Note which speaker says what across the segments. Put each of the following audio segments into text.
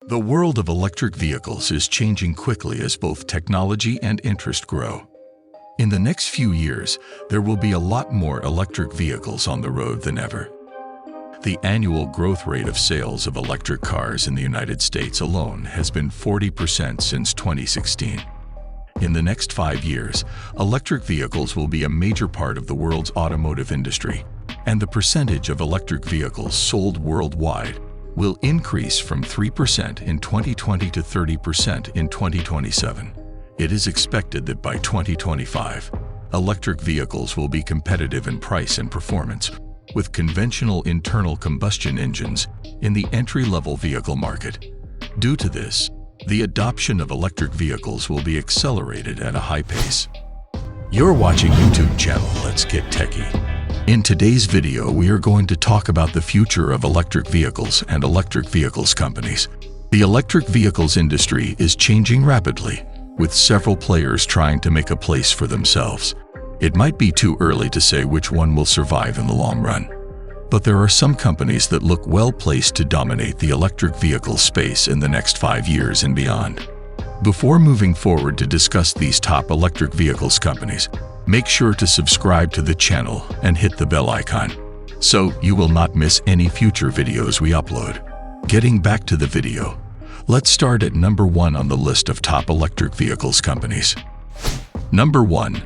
Speaker 1: The world of electric vehicles is changing quickly as both technology and interest grow. In the next few years, there will be a lot more electric vehicles on the road than ever. The annual growth rate of sales of electric cars in the United States alone has been 40% since 2016. In the next 5 years, electric vehicles will be a major part of the world's automotive industry, and the percentage of electric vehicles sold worldwide will increase from 3% in 2020 to 30% in 2027. It is expected that by 2025, electric vehicles will be competitive in price and performance with conventional internal combustion engines in the entry-level vehicle market. Due to this, the adoption of electric vehicles will be accelerated at a high pace. You're watching YouTube channel Let's Get Techie. In today's video, we are going to talk about the future of electric vehicles and electric vehicles companies. The electric vehicles industry is changing rapidly, with several players trying to make a place for themselves. It might be too early to say which one will survive in the long run, but there are some companies that look well placed to dominate the electric vehicle space in the next 5 years and beyond. Before moving forward to discuss these top electric vehicles companies, make sure to subscribe to the channel and hit the bell icon, so you will not miss any future videos we upload. Getting back to the video, let's start at number 1 on the list of top electric vehicles companies. Number 1.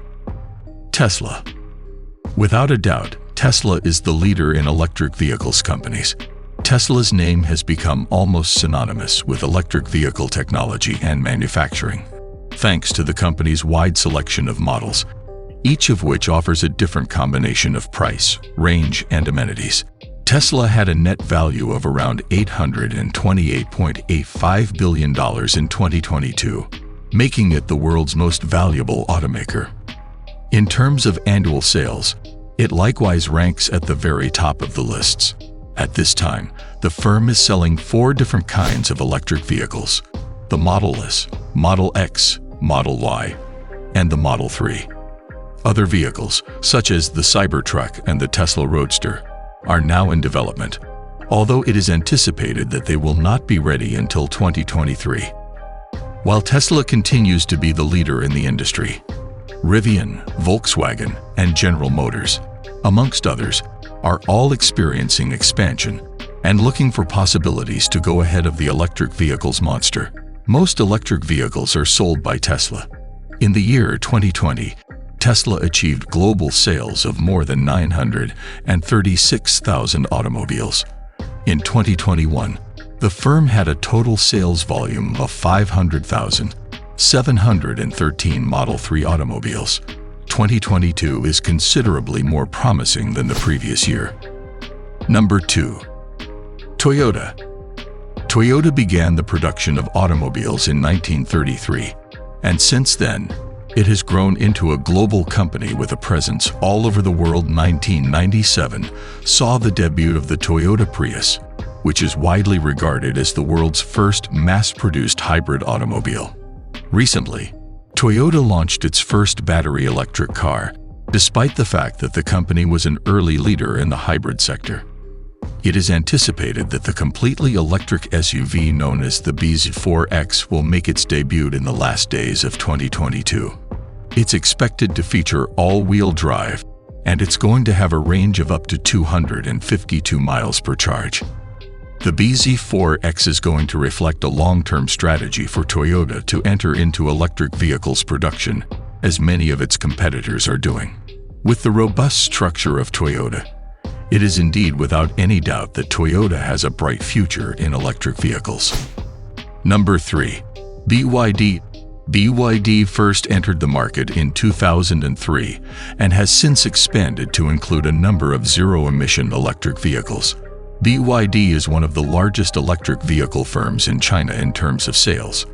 Speaker 1: Tesla. Without a doubt, Tesla is the leader in electric vehicles companies. Tesla's name has become almost synonymous with electric vehicle technology and manufacturing, thanks to the company's wide selection of models, each of which offers a different combination of price, range, and amenities. Tesla had a net value of around $828.85 billion in 2022, making it the world's most valuable automaker. In terms of annual sales, it likewise ranks at the very top of the lists. At this time, the firm is selling 4 different kinds of electric vehicles: the Model S, Model X, Model Y, and the Model 3. Other vehicles, such as the Cybertruck and the Tesla Roadster, are now in development, although it is anticipated that they will not be ready until 2023. While Tesla continues to be the leader in the industry, Rivian, Volkswagen, and General Motors, amongst others, are all experiencing expansion and looking for possibilities to go ahead of the electric vehicles monster. Most electric vehicles are sold by Tesla. In the year 2020, Tesla achieved global sales of more than 936,000 automobiles. In 2021, the firm had a total sales volume of 500,713 Model 3 automobiles. 2022 is considerably more promising than the previous year. Number 2. Toyota. Toyota began the production of automobiles in 1933, and since then, it has grown into a global company with a presence all over the world. 1997 saw the debut of the Toyota Prius, which is widely regarded as the world's first mass-produced hybrid automobile. Recently, Toyota launched its first battery electric car, despite the fact that the company was an early leader in the hybrid sector. It is anticipated that the completely electric SUV known as the bZ4X will make its debut in the last days of 2022. It's expected to feature all-wheel drive, and it's going to have a range of up to 252 miles per charge. The bZ4X is going to reflect a long-term strategy for Toyota to enter into electric vehicles production, as many of its competitors are doing. With the robust structure of Toyota, it is indeed without any doubt that Toyota has a bright future in electric vehicles. Number 3. BYD. BYD first entered the market in 2003 and has since expanded to include a number of zero-emission electric vehicles. BYD is one of the largest electric vehicle firms in China in terms of sales.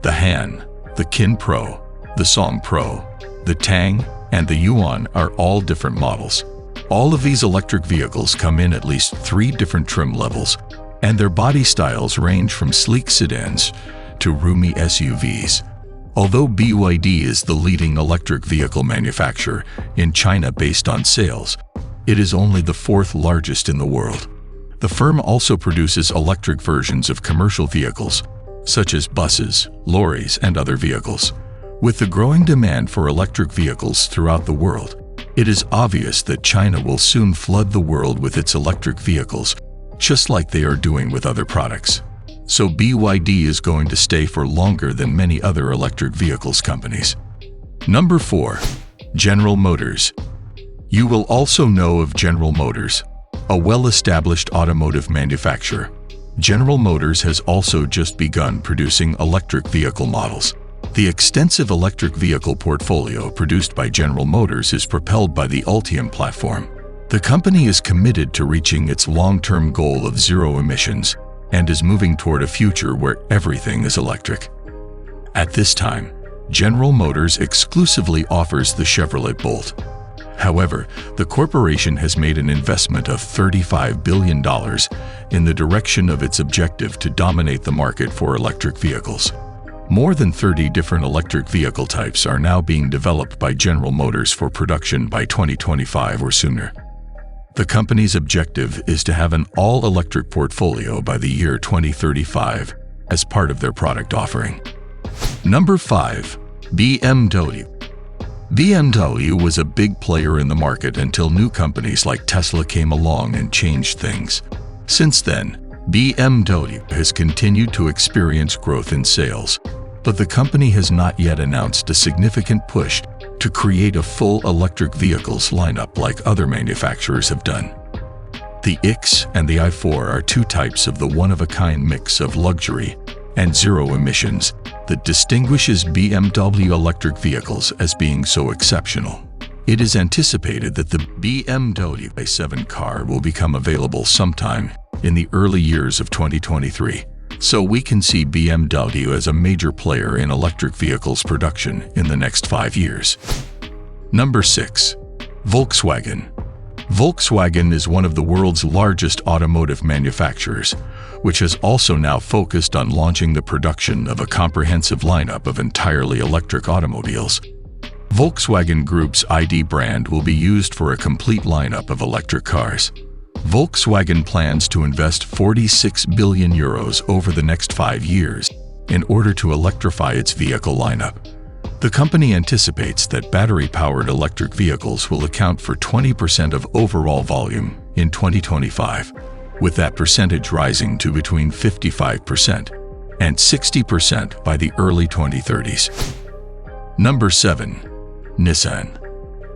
Speaker 1: The Han, the Kin Pro, the Song Pro, the Tang, and the Yuan are all different models. All of these electric vehicles come in at least 3 different trim levels, and their body styles range from sleek sedans to roomy SUVs. Although BYD is the leading electric vehicle manufacturer in China based on sales, it is only the 4th largest in the world. The firm also produces electric versions of commercial vehicles, such as buses, lorries, and other vehicles. With the growing demand for electric vehicles throughout the world, it is obvious that China will soon flood the world with its electric vehicles, just like they are doing with other products. So BYD is going to stay for longer than many other electric vehicles companies. Number 4. General Motors. You will also know of General Motors, a well-established automotive manufacturer. General Motors has also just begun producing electric vehicle models. The extensive electric vehicle portfolio produced by General Motors is propelled by the Ultium platform. The company is committed to reaching its long-term goal of zero emissions and is moving toward a future where everything is electric. At this time, General Motors exclusively offers the Chevrolet Bolt. However, the corporation has made an investment of $35 billion in the direction of its objective to dominate the market for electric vehicles. More than 30 different electric vehicle types are now being developed by General Motors for production by 2025 or sooner. The company's objective is to have an all-electric portfolio by the year 2035 as part of their product offering. Number 5. BMW. BMW was a big player in the market until new companies like Tesla came along and changed things. Since then, BMW has continued to experience growth in sales, but the company has not yet announced a significant push to create a full electric vehicles lineup like other manufacturers have done. The X and the i4 are two types of the one-of-a-kind mix of luxury and zero emissions that distinguishes BMW electric vehicles as being so exceptional. It is anticipated that the BMW i7 car will become available sometime in the early years of 2023, so we can see BMW as a major player in electric vehicles production in the next 5 years. Number 6. Volkswagen. Volkswagen is one of the world's largest automotive manufacturers, which has also now focused on launching the production of a comprehensive lineup of entirely electric automobiles. Volkswagen Group's ID brand will be used for a complete lineup of electric cars. Volkswagen plans to invest 46 billion euros over the next 5 years in order to electrify its vehicle lineup. The company anticipates that battery-powered electric vehicles will account for 20% of overall volume in 2025, with that percentage rising to between 55% and 60% by the early 2030s. Number 7. Nissan.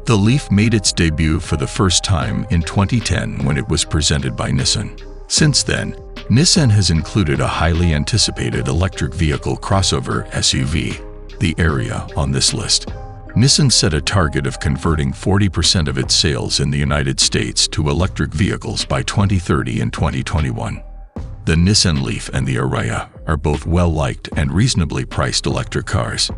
Speaker 1: The Leaf made its debut for the first time in 2010 when it was presented by Nissan. Since then, Nissan has included a highly anticipated electric vehicle crossover SUV, the Ariya, on this list. Nissan set a target of converting 40% of its sales in the United States to electric vehicles by 2030 and 2021. The Nissan Leaf and the Ariya are both well-liked and reasonably priced electric cars.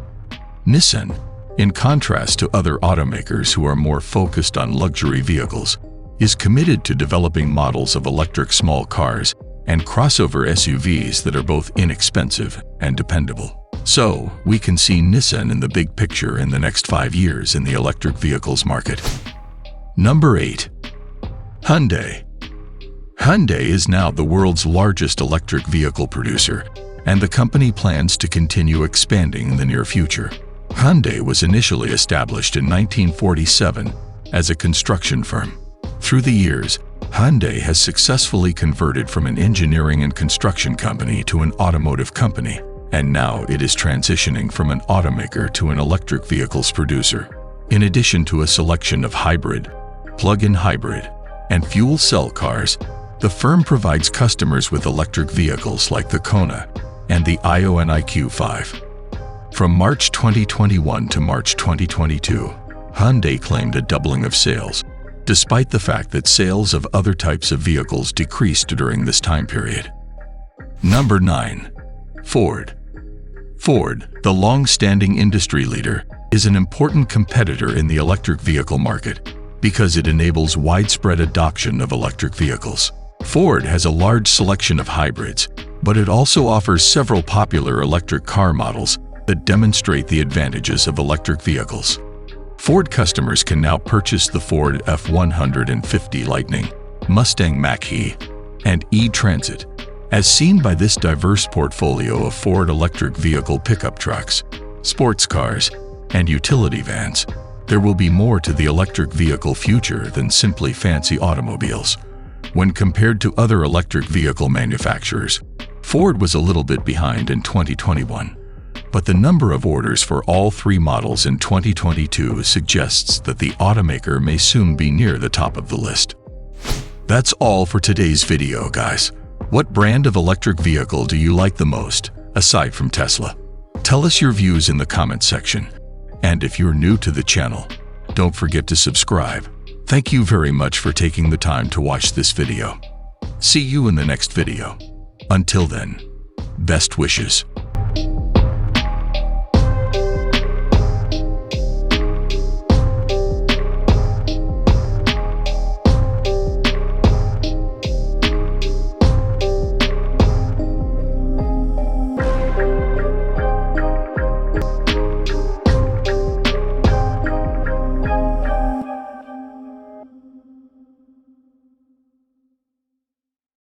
Speaker 1: Nissan, in contrast to other automakers who are more focused on luxury vehicles, is committed to developing models of electric small cars and crossover SUVs that are both inexpensive and dependable. So, we can see Nissan in the big picture in the next 5 years in the electric vehicles market. Number 8. Hyundai. Hyundai is now the world's largest electric vehicle producer, and the company plans to continue expanding in the near future. Hyundai was initially established in 1947 as a construction firm. Through the years, Hyundai has successfully converted from an engineering and construction company to an automotive company, and now it is transitioning from an automaker to an electric vehicles producer. In addition to a selection of hybrid, plug-in hybrid, and fuel cell cars, the firm provides customers with electric vehicles like the Kona and the ION IQ5. From March 2021 to March 2022, Hyundai claimed a doubling of sales, despite the fact that sales of other types of vehicles decreased during this time period. Number 9. Ford. Ford, the long-standing industry leader, is an important competitor in the electric vehicle market because it enables widespread adoption of electric vehicles. Ford has a large selection of hybrids, but it also offers several popular electric car models that demonstrate the advantages of electric vehicles. Ford customers can now purchase the Ford F-150 Lightning, Mustang Mach-E, and e-transit. As seen by this diverse portfolio of Ford electric vehicle pickup trucks, sports cars, and utility vans, there will be more to the electric vehicle future than simply fancy automobiles. When compared to other electric vehicle manufacturers, Ford was a little bit behind in 2021, but the number of orders for all three models in 2022 suggests that the automaker may soon be near the top of the list. That's all for today's video, guys. What brand of electric vehicle do you like the most, aside from Tesla? Tell us your views in the comment section. And if you're new to the channel, don't forget to subscribe. Thank you very much for taking the time to watch this video. See you in the next video. Until then, best wishes.